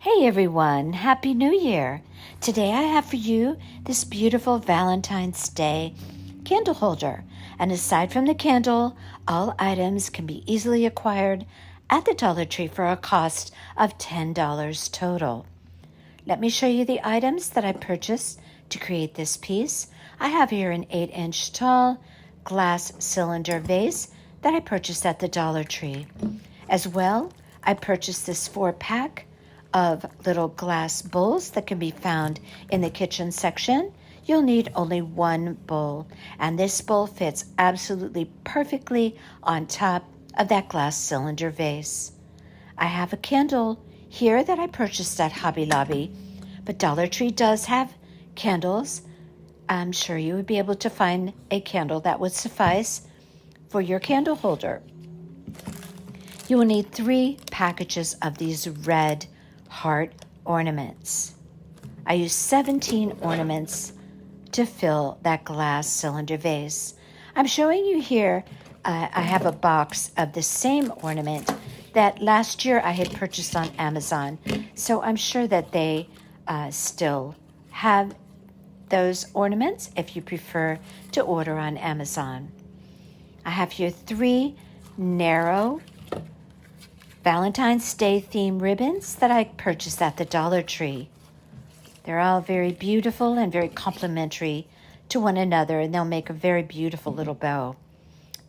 Hey everyone, Happy New Year! Today I have for you this beautiful Valentine's Day candle holder. And aside from the candle, all items can be easily acquired at the Dollar Tree for a cost of $10 total. Let me show you the items that I purchased to create this piece. I have here an 8-inch tall glass cylinder vase that I purchased at the Dollar Tree. As well, I purchased this 4-pack of little glass bowls that can be found in the kitchen section. You'll need only one bowl, and this bowl fits absolutely perfectly on top of that glass cylinder vase. I have a candle here that I purchased at Hobby Lobby, but Dollar Tree does have candles. I'm sure you would be able to find a candle that would suffice for your candle holder. You will need 3 packages of these red heart ornaments. I used 17 ornaments to fill that glass cylinder vase. I'm showing you here, I have a box of the same ornament that last year I had purchased on Amazon. So I'm sure that they still have those ornaments if you prefer to order on Amazon. I have here 3 narrow Valentine's Day theme ribbons that I purchased at the Dollar Tree. They're all very beautiful and very complementary to one another, and they'll make a very beautiful little bow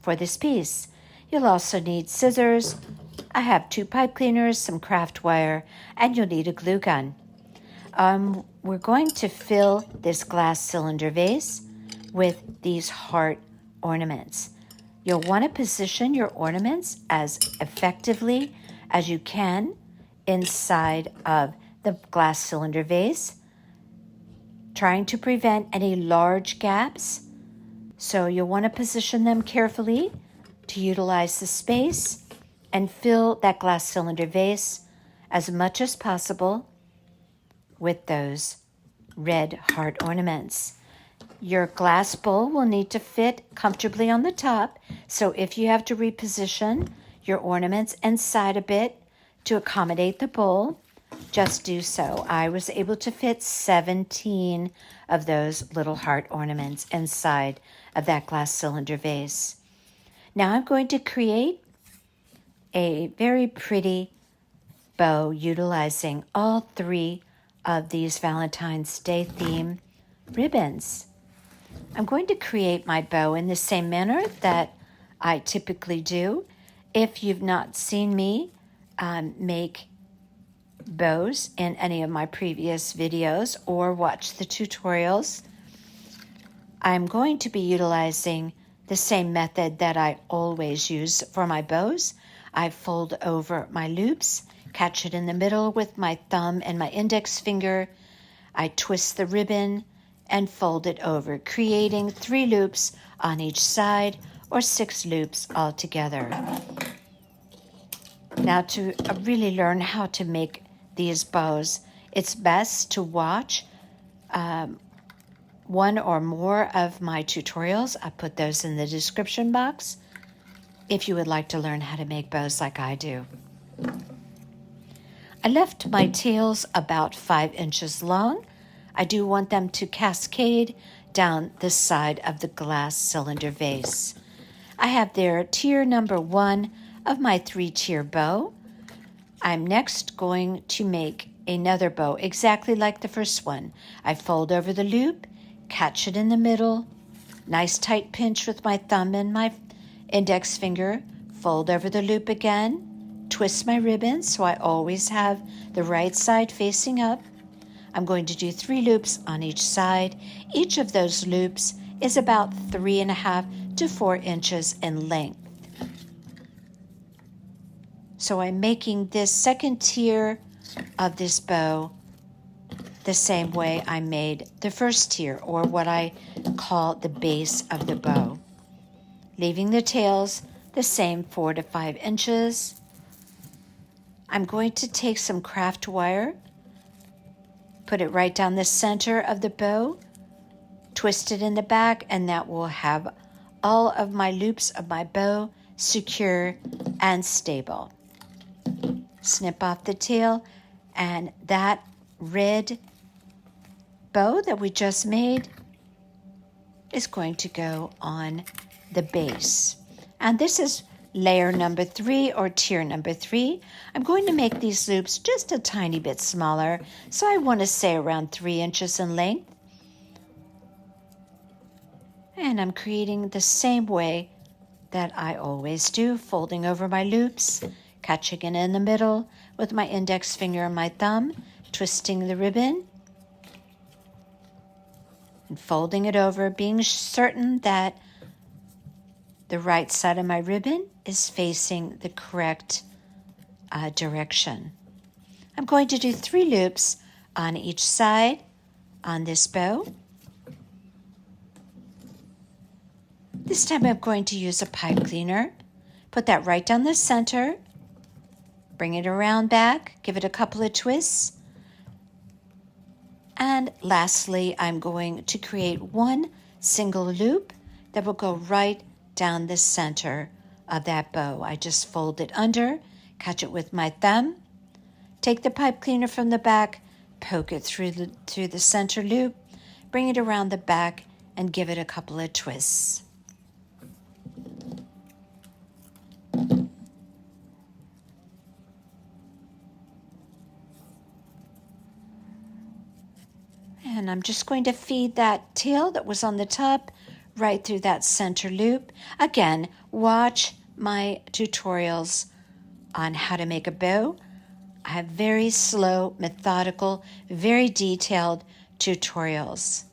for this piece. You'll also need scissors. I have 2 pipe cleaners, some craft wire, and you'll need a glue gun. We're going to fill this glass cylinder vase with these heart ornaments. You'll want to position your ornaments as effectively as you can inside of the glass cylinder vase, trying to prevent any large gaps. So you'll want to position them carefully to utilize the space and fill that glass cylinder vase as much as possible with those red heart ornaments. Your glass bowl will need to fit comfortably on the top, so if you have to reposition your ornaments inside a bit to accommodate the bowl, just do so. I was able to fit 17 of those little heart ornaments inside of that glass cylinder vase. Now I'm going to create a very pretty bow utilizing all 3 of these Valentine's Day theme ribbons. I'm going to create my bow in the same manner that I typically do. If you've not seen me make bows in any of my previous videos or watch the tutorials, I'm going to be utilizing the same method that I always use for my bows. I fold over my loops, catch it in the middle with my thumb and my index finger. I twist the ribbon and fold it over, creating 3 loops on each side or 6 loops altogether. Now, to really learn how to make these bows, it's best to watch one or more of my tutorials. I put those in the description box if you would like to learn how to make bows like I do. I left my tails about 5 inches long. I do want them to cascade down the side of the glass cylinder vase. I have there tier number 1 of my 3-tier bow. I'm next going to make another bow exactly like the first one. I fold over the loop, catch it in the middle, nice tight pinch with my thumb and my index finger, fold over the loop again, twist my ribbon so I always have the right side facing up. I'm going to do 3 loops on each side. Each of those loops is about 3.5 to 4 inches in length. So I'm making this second tier of this bow the same way I made the first tier, or what I call the base of the bow, leaving the tails the same 4 to 5 inches. I'm going to take some craft wire, put it right down the center of the bow, twist it in the back, and that will have all of my loops of my bow secure and stable. Snip off the tail And that red bow that we just made is going to go on the base. And this is layer number 3 or tier number 3. I'm going to make these loops just a tiny bit smaller, so I want to say around 3 inches in length. And I'm creating the same way that I always do, folding over my loops, catching it in the middle with my index finger and my thumb, twisting the ribbon, and folding it over, being certain that the right side of my ribbon is facing the correct direction. I'm going to do 3 loops on each side on this bow. This time I'm going to use a pipe cleaner. Put that right down the center. Bring it around back. Give it a couple of twists. And lastly, I'm going to create 1 single loop that will go right down the center of that bow. I just fold it under, catch it with my thumb, take the pipe cleaner from the back, poke it through the center loop, bring it around the back, and give it a couple of twists. And I'm just going to feed that tail that was on the top right through that center loop. Again, watch my tutorials on how to make a bow. I have very slow, methodical, very detailed tutorials.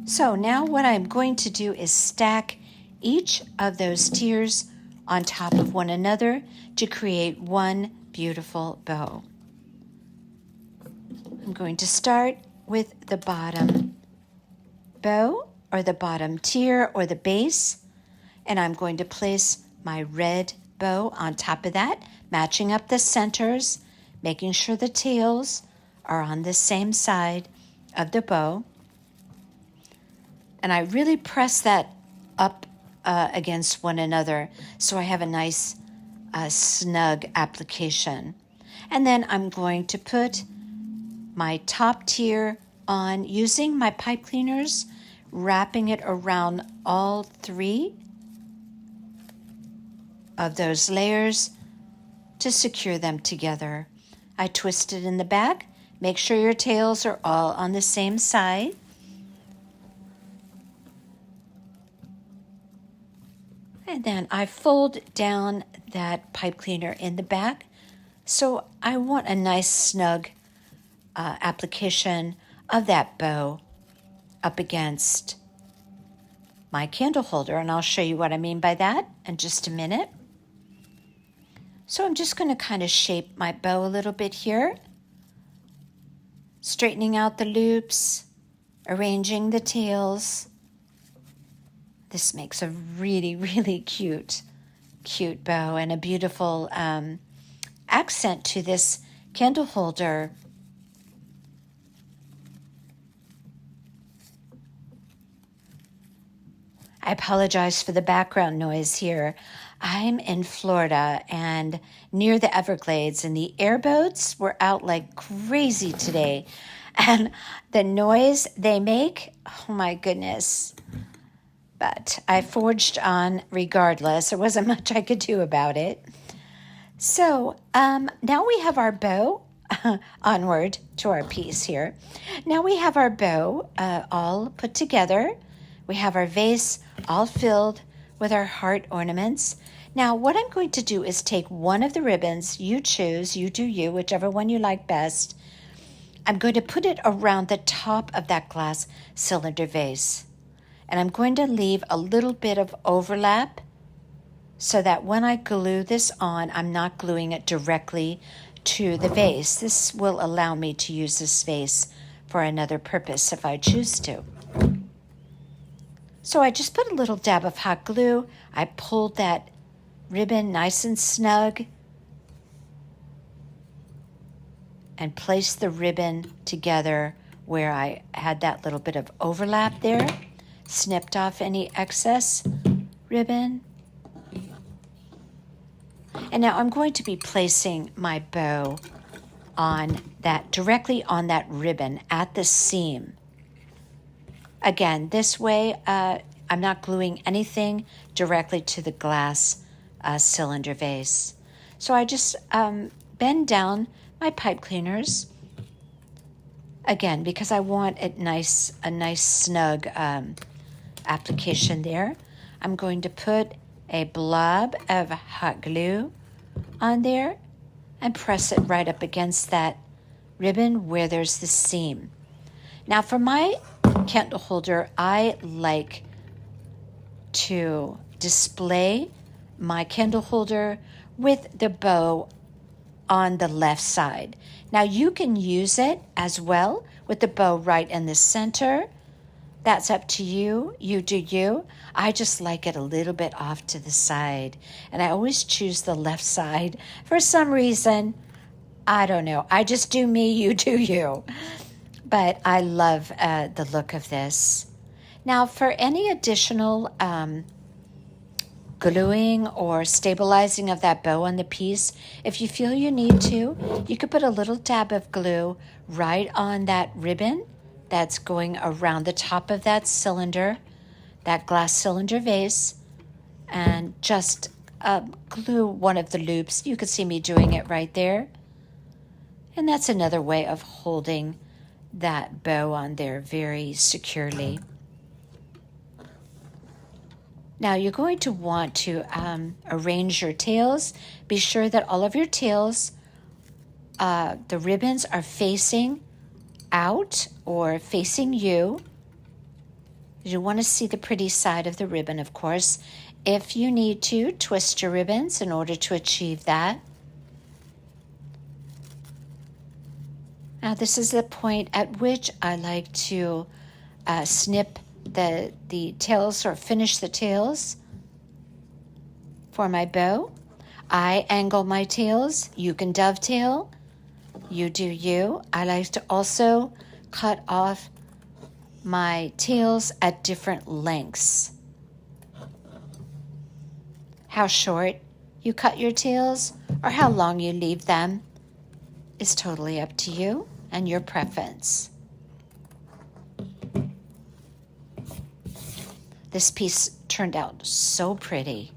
So now what I'm going to do is stack each of those tiers on top of one another to create one beautiful bow. I'm going to start with the bottom bow, or the bottom tier, or the base, and I'm going to place my red bow on top of that, matching up the centers, making sure the tails are on the same side of the bow. And I really press that up against one another so I have a nice snug application. And then I'm going to put my top tier on using my pipe cleaners, wrapping it around all 3 of those layers to secure them together. I twist it in the back. Make sure your tails are all on the same side. And then I fold down that pipe cleaner in the back. So I want a nice snug application of that bow up against my candle holder. And I'll show you what I mean by that in just a minute. So I'm just going to kind of shape my bow a little bit here. Straightening out the loops, arranging the tails. This makes a really, really cute bow and a beautiful accent to this candle holder. I apologize for the background noise here. I'm in Florida and near the Everglades, and the airboats were out like crazy today. And the noise they make, oh my goodness. But I forged on regardless. There wasn't much I could do about it. So now we have our bow, onward to our piece here. Now we have our bow all put together. We have our vase all filled with our heart ornaments. Now what I'm going to do is take one of the ribbons, you choose, you do you, whichever one you like best. I'm going to put it around the top of that glass cylinder vase. And I'm going to leave a little bit of overlap so that when I glue this on, I'm not gluing it directly to the vase. This will allow me to use this vase for another purpose if I choose to. So I just put a little dab of hot glue. I pulled that ribbon nice and snug and placed the ribbon together where I had that little bit of overlap there. Snipped off any excess ribbon. And now I'm going to be placing my bow on that, directly on that ribbon at the seam. Again, this way, I'm not gluing anything directly to the glass cylinder vase. So I just bend down my pipe cleaners, again, because I want a nice snug application there. I'm going to put a blob of hot glue on there and press it right up against that ribbon where there's the seam. Now for my candle holder, I like to display my candle holder with the bow on the left side. Now you can use it as well with the bow right in the center. That's up to you. You do you. I just like it a little bit off to the side. And I always choose the left side for some reason. I don't know. I just do me, you do you. But I love the look of this. Now for any additional gluing or stabilizing of that bow on the piece, if you feel you need to, you could put a little dab of glue right on that ribbon that's going around the top of that cylinder, that glass cylinder vase, and just glue one of the loops. You could see me doing it right there. And that's another way of holding that bow on there very securely. Now you're going to want to arrange your tails. Be sure that all of your tails, the ribbons are facing out or facing you. You want to see the pretty side of the ribbon, of course. If you need to, twist your ribbons in order to achieve that. Now this is the point at which I like to snip the tails or finish the tails for my bow. I angle my tails. You can dovetail. You do you. I like to also cut off my tails at different lengths. How short you cut your tails or how long you leave them is totally up to you and your preference. This piece turned out so pretty.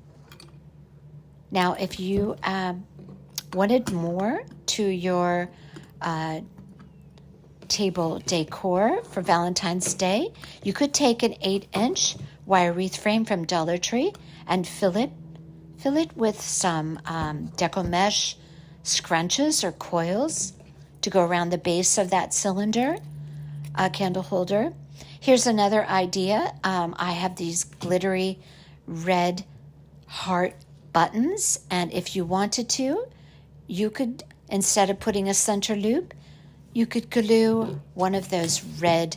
Now, if you wanted more to your table decor for Valentine's Day, you could take an 8-inch wire wreath frame from Dollar Tree and fill it with some deco mesh scrunches or coils to go around the base of that cylinder candle holder. Here's another idea. I have these glittery red heart buttons, and if you wanted to, you could, instead of putting a center loop, you could glue one of those red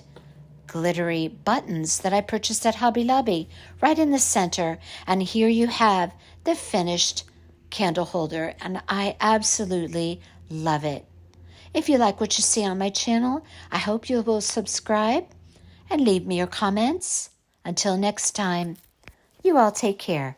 glittery buttons that I purchased at Hobby Lobby right in the center, and here you have the finished candle holder, and I absolutely love it. If you like what you see on my channel, I hope you will subscribe and leave me your comments. Until next time, you all take care.